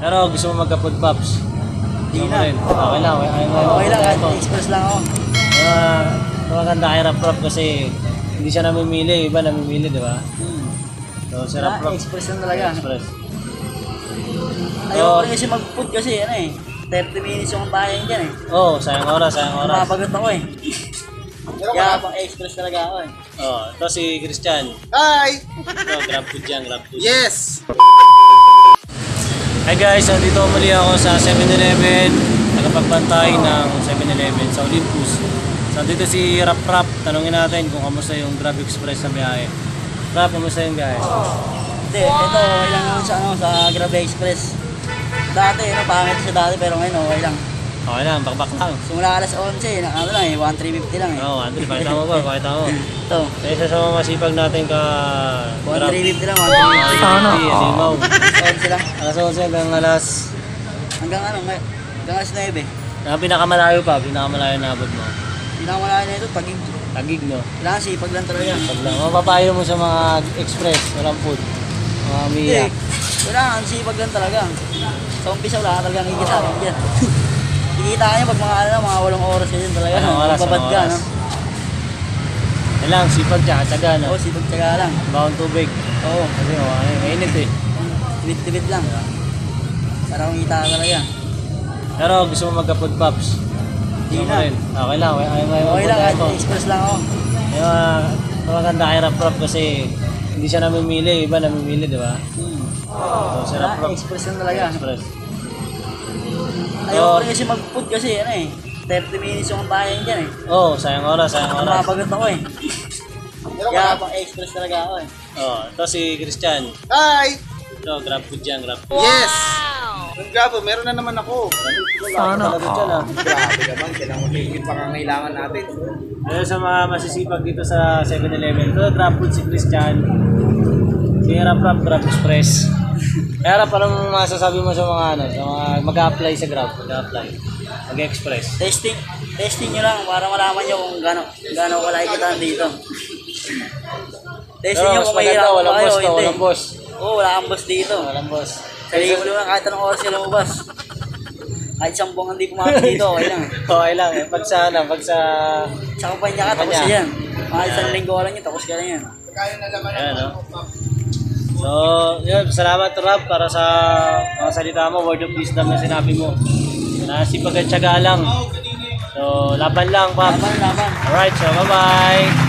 Pero gusto mo magka-food pops? Hindi na. Okay lang. Okay lang, kahit express lang ako. Maganda kay Rap kasi hindi siya namimili. Iba namimili, di ba? So, si Rap, Express lang talaga. express. Ayoko rin kasi mag-food kasi 30 minutes yung bayan dyan Sayang oras. Mapagot ako Kaya pang express talaga ako Ito si Christian. Hi! Grab food yan, grab food. Yes! Hi guys, nandito muli ako sa 7-Eleven. Nakapagbantay ng 7-Eleven sa Olympus. So, nandito si Rap. Tanungin natin kung kamusta yung Grab Express na biyahe. Rap, kamusta yung biyahe? Hindi, ito okay lang naman sa Grab Express. Dati, pangit siya dati pero ngayon okay lang. Okay lang, bakbak lang. Simula alas 11, 1,350 lang Andun, pakita mo ba? Pakita mo. Ito, Kaya isa sa mga masipag natin ka... 1,350 lang, 1,350. Alimaw. Alas 11 lang. Alas 11 hanggang alas... Hanggang alas 9. Pinakamalayo na abot mo. Pinakamalayo na ito, Tagig. Tagig, no? Kailangan sipag lang talaga. Pag lang. Mapapayo mo sa mga express, walang food. Mga miyak. Kailangan sipag lang talaga. Sa umpisa wala ka talagang ikisakin dyan. Kikita ka niya pag mga 8 oras yun talaga. Babad ka, no? Kailangan sipag tsaka tsaga, no? Oo, sipag tsaga lang. Bawang tubig. Oo. Kasi mainit eh. Tibit-tibit lang. Para kumita ka talaga. Pero gusto mo magka-food pops? Hindi na. Okay lang. Okay lang, kahit express lang ako. Maganda kay Rap kasi hindi siya namimili. Iba namimili, di ba? So, si Rap. Express lang talaga. Express. Ayoko rin kasi mag-food kasi 30 minutes yung bayan dyan Sayang oras. Mapagot ako Kaya pang express talaga ako Ito si Christian. Hi! Ito, grab food yan, grab food. Yes! Ang grabo, meron na naman ako. Sana. Grabe naman, kailangan mo tingin pangangailangan natin. Kaya sa mga masisipag dito sa 7-Eleven, ito grab food si Christian. Si Rap, Grab Express. Kaya Rap, anong masasabi mo sa mga sa mga mag-a-apply sa Grab, mag-express? Testing nyo lang para malaman nyo kung gano'ng kalaki kita dito. Testing nyo kung mahirap walang boss. Oo, wala kang boss dito. Walang boss. Sarili mo lang kahit anong oras sila lumabas. Kahit 10 buwan hindi pumasok dito, okay lang. Okay lang. Pag sa Sa kumpanya ka, tapos yan. Mga isang linggo lang yun, tapos ka lang yan. Ayan, no? So, yun, salamat Rap para sa mga salita mo, word of wisdom na sinabi mo. Nasipag at tiyaga lang. So, laban lang, Pap. Laban. Alright, so bye-bye.